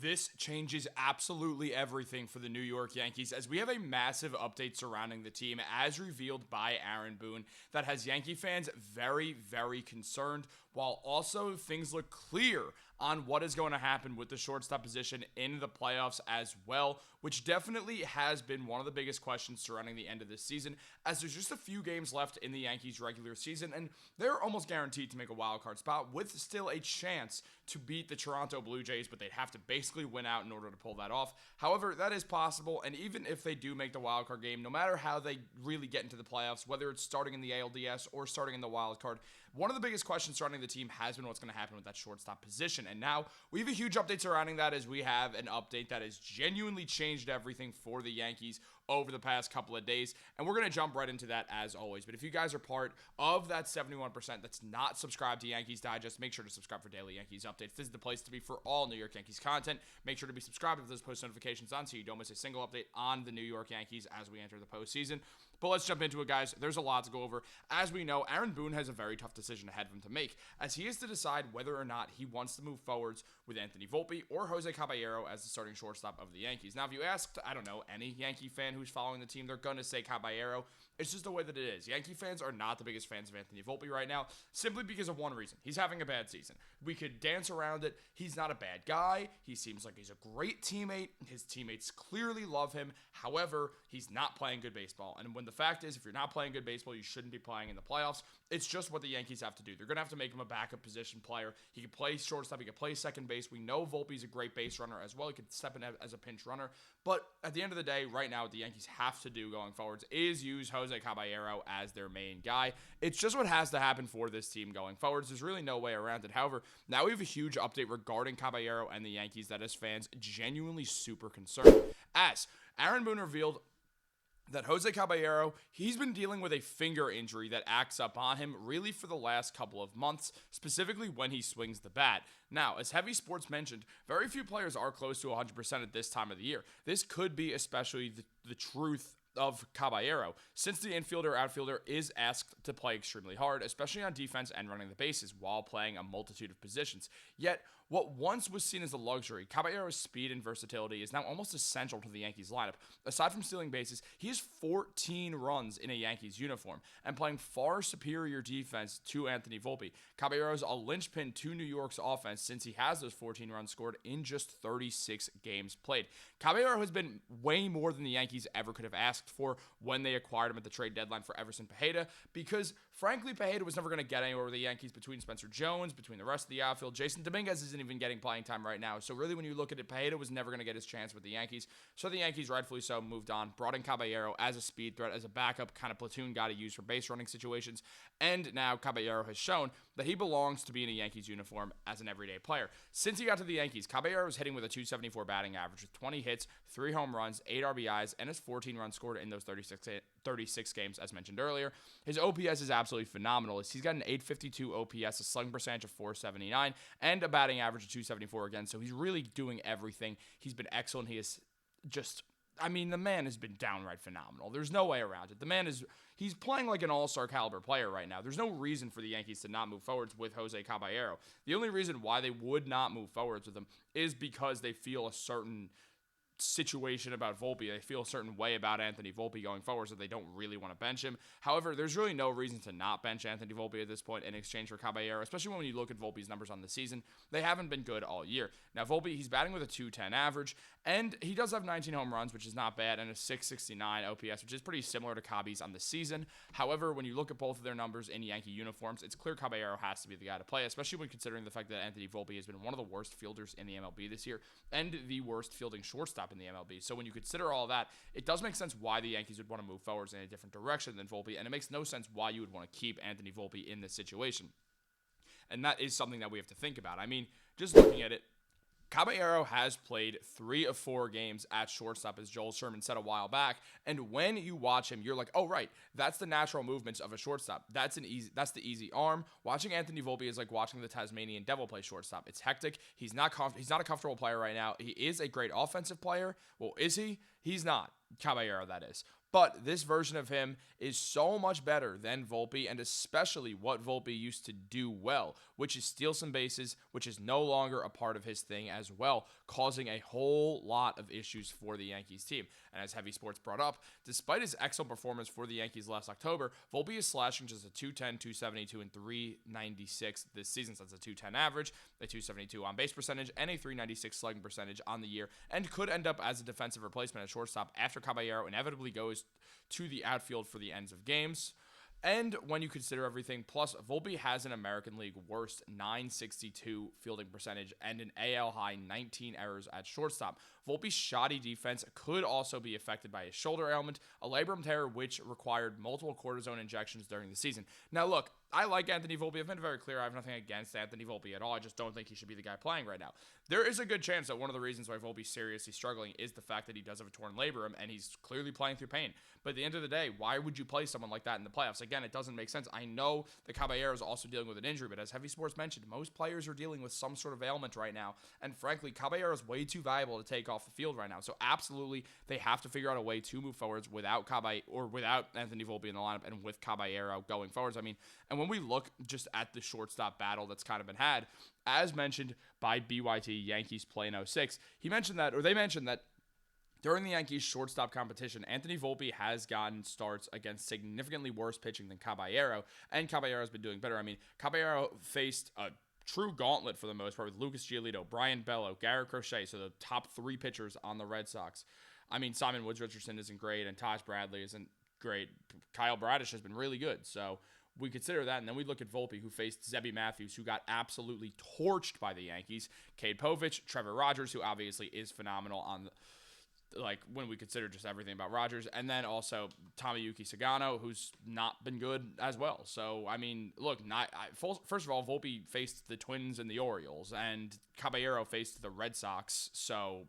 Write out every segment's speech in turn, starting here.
This changes absolutely everything for the New York Yankees as we have a massive update surrounding the team as revealed by Aaron Boone that has Yankee fans very, very concerned, while also things look clear on what is going to happen with the shortstop position in the playoffs as well, which definitely has been one of the biggest questions surrounding the end of this season, as there's just a few games left in the Yankees regular season, and they're almost guaranteed to make a wild card spot with still a chance to beat the Toronto Blue Jays, but they'd have to basically win out in order to pull that off. However, that is possible, and even if they do make the wild card game, no matter how they really get into the playoffs, whether it's starting in the ALDS or starting in the wild card, one of the biggest questions surrounding the team has been what's going to happen with that shortstop position. And now we have a huge update surrounding that as we have an update that has genuinely changed everything for the Yankees over the past couple of days. And we're going to jump right into that as always. But if you guys are part of that 71% that's not subscribed to Yankees Digest, make sure to subscribe for daily Yankees updates. This is the place to be for all New York Yankees content. Make sure to be subscribed with those post notifications on so you don't miss a single update on the New York Yankees as we enter the postseason. But let's jump into it, guys. There's a lot to go over. As we know, Aaron Boone has a very tough decision ahead of him to make, as he has to decide whether or not he wants to move forwards with Anthony Volpe or Jose Caballero as the starting shortstop of the Yankees. Now, if you asked, I don't know, any Yankee fan who's following the team, they're going to say Caballero. It's just the way that it is. Yankee fans are not the biggest fans of Anthony Volpe right now, simply because of one reason. He's having a bad season. We could dance around it. He's not a bad guy. He seems like he's a great teammate. His teammates clearly love him. However, he's not playing good baseball. And when the fact is, if you're not playing good baseball, you shouldn't be playing in the playoffs. It's just what the Yankees have to do. They're going to have to make him a backup position player. He can play shortstop. He can play second base. We know Volpe's a great base runner as well. He could step in as a pinch runner. But at the end of the day, right now, what the Yankees have to do going forwards is use Jose Caballero as their main guy. It's just what has to happen for this team going forwards. There's really no way around it. However, now we have a huge update regarding Caballero and the Yankees that as fans genuinely super concerned. As Aaron Boone revealed that Jose Caballero, he's been dealing with a finger injury that acts up on him really for the last couple of months, specifically when he swings the bat. Now, as Heavy Sports mentioned, very few players are close to 100% at this time of the year. This could be especially the truth of Caballero, since the infielder-outfielder is asked to play extremely hard, especially on defense and running the bases, while playing a multitude of positions. Yet, what once was seen as a luxury, Caballero's speed and versatility is now almost essential to the Yankees lineup. Aside from stealing bases, he has 14 runs in a Yankees uniform, and playing far superior defense to Anthony Volpe. Caballero's a linchpin to New York's offense since he has those 14 runs scored in just 36 games played. Caballero has been way more than the Yankees ever could have asked for when they acquired him at the trade deadline for Everson Pajeda, because frankly, Pajeda was never going to get anywhere with the Yankees between Spencer Jones, between the rest of the outfield. Jason Dominguez isn't even getting playing time right now. So really, when you look at it, Pajeda was never going to get his chance with the Yankees. So the Yankees, rightfully so, moved on, brought in Caballero as a speed threat, as a backup kind of platoon guy to use for base running situations. And now Caballero has shown that he belongs to be in a Yankees uniform as an everyday player. Since he got to the Yankees, Caballero is hitting with a .274 batting average with 20 hits, 3 home runs, 8 RBIs, and his 14 runs scored in those 36 games, as mentioned earlier. His OPS is absolutely phenomenal. He's got an .852 OPS, a slugging percentage of .479, and a batting average of .274 again. So he's really doing everything. He's been excellent. He is just, I mean, the man has been downright phenomenal. There's no way around it. The man he's playing like an all-star caliber player right now. There's no reason for the Yankees to not move forwards with Jose Caballero. The only reason why they would not move forwards with him is because they feel a certain situation about Volpe. They feel a certain way about Anthony Volpe going forward, so they don't really want to bench him. However, there's really no reason to not bench Anthony Volpe at this point in exchange for Caballero, especially when you look at Volpe's numbers on the season. They haven't been good all year. Now, Volpe, he's batting with a .210 average, and he does have 19 home runs, which is not bad, and a .669 OPS, which is pretty similar to Cabby's on the season. However, when you look at both of their numbers in Yankee uniforms, it's clear Caballero has to be the guy to play, especially when considering the fact that Anthony Volpe has been one of the worst fielders in the MLB this year, and the worst fielding shortstop in the MLB. So when you consider all that, it does make sense why the Yankees would want to move forwards in a different direction than Volpe, and it makes no sense why you would want to keep Anthony Volpe in this situation. And that is something that we have to think about. I mean, just looking at it, Caballero has played 3 of 4 games at shortstop, as Joel Sherman said a while back. And when you watch him, you're like, oh, right, that's the natural movements of a shortstop. That's the easy arm. Watching Anthony Volpe is like watching the Tasmanian Devil play shortstop. It's hectic. He's not a comfortable player right now. He is a great offensive player. Well, is he? He's not. Caballero, that is. But this version of him is so much better than Volpe, and especially what Volpe used to do well, which is steal some bases, which is no longer a part of his thing as well, causing a whole lot of issues for the Yankees team. And as Heavy Sports brought up, despite his excellent performance for the Yankees last October, Volpe is slashing just a 210, 272, and 396 this season. So that's a 210 average, a 272 on base percentage, and a 396 slugging percentage on the year, and could end up as a defensive replacement at shortstop after Caballero inevitably goes to the outfield for the ends of games. And when you consider everything, plus Volpe has an American League worst 962 fielding percentage and an AL high 19 errors at shortstop. Volpe's shoddy defense could also be affected by his shoulder ailment, a labrum tear which required multiple cortisone injections during the season. Now look, I like Anthony Volpe. I've been very clear. I have nothing against Anthony Volpe at all. I just don't think he should be the guy playing right now. There is a good chance that one of the reasons why Volpe's seriously struggling is the fact that he does have a torn labrum and he's clearly playing through pain. But at the end of the day, why would you play someone like that in the playoffs? Again, it doesn't make sense. I know the Caballero is also dealing with an injury, but as Heavy Sports mentioned, most players are dealing with some sort of ailment right now. And frankly, Caballero is way too valuable to take off the field right now. So absolutely, they have to figure out a way to move forwards without without Anthony Volpe in the lineup and with Caballero going forwards. I mean, and when we look just at the shortstop battle that's kind of been had, as mentioned by BYT Yankees Play in 06, they mentioned that during the Yankees shortstop competition, Anthony Volpe has gotten starts against significantly worse pitching than Caballero, and Caballero has been doing better. I mean, Caballero faced a true gauntlet for the most part with Lucas Giolito, Brian Bello, Garrett Crochet, so the top three pitchers on the Red Sox. I mean, Simon Woods Richardson isn't great, and Taj Bradley isn't great. Kyle Bradish has been really good, so we consider that, and then we look at Volpe, who faced Zebby Matthews, who got absolutely torched by the Yankees, Cade Povich, Trevor Rogers, who obviously is phenomenal on when we consider just everything about Rogers, and then also Tomoyuki Sagano, who's not been good as well. So, I mean, look, first of all, Volpe faced the Twins and the Orioles, and Caballero faced the Red Sox. So,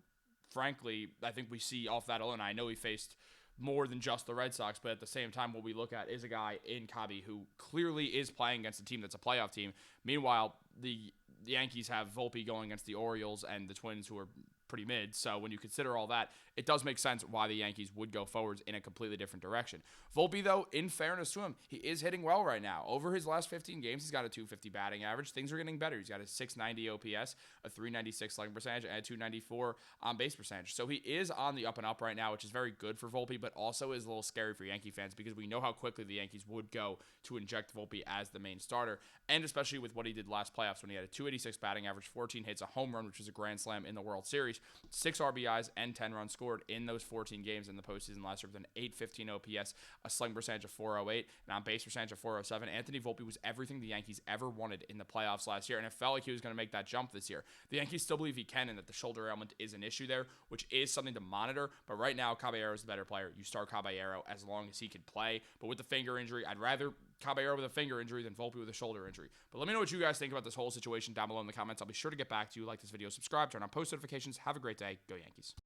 frankly, I think we see off that alone. I know he faced more than just the Red Sox, but at the same time, what we look at is a guy in Cabby who clearly is playing against a team that's a playoff team. Meanwhile, the Yankees have Volpe going against the Orioles and the Twins, who are pretty mid. So when you consider all that, it does make sense why the Yankees would go forwards in a completely different direction. Volpe, though, in fairness to him, he is hitting well right now. Over his last 15 games, he's got a 250 batting average. Things are getting better. He's got a 690 OPS, a 396 slugging percentage, and a 294 on base percentage. So he is on the up and up right now, which is very good for Volpe, but also is a little scary for Yankee fans because we know how quickly the Yankees would go to inject Volpe as the main starter, and especially with what he did last playoffs when he had a 286 batting average, 14 hits, a home run, which was a grand slam in the World Series, 6 RBIs, and 10 runs scored in those 14 games in the postseason last year with an 815 OPS, a slugging percentage of 408, and on base percentage of 407. Anthony Volpe was everything the Yankees ever wanted in the playoffs last year, and it felt like he was going to make that jump this year. The Yankees still believe he can, and that the shoulder ailment is an issue there, which is something to monitor. But right now, Caballero is the better player. You start Caballero as long as he can play. But with the finger injury, I'd rather Caballero with a finger injury than Volpe with a shoulder injury. But let me know what you guys think about this whole situation down below in the comments. I'll be sure to get back to you. Like this video, subscribe, turn on post notifications. Have a great day. Go Yankees.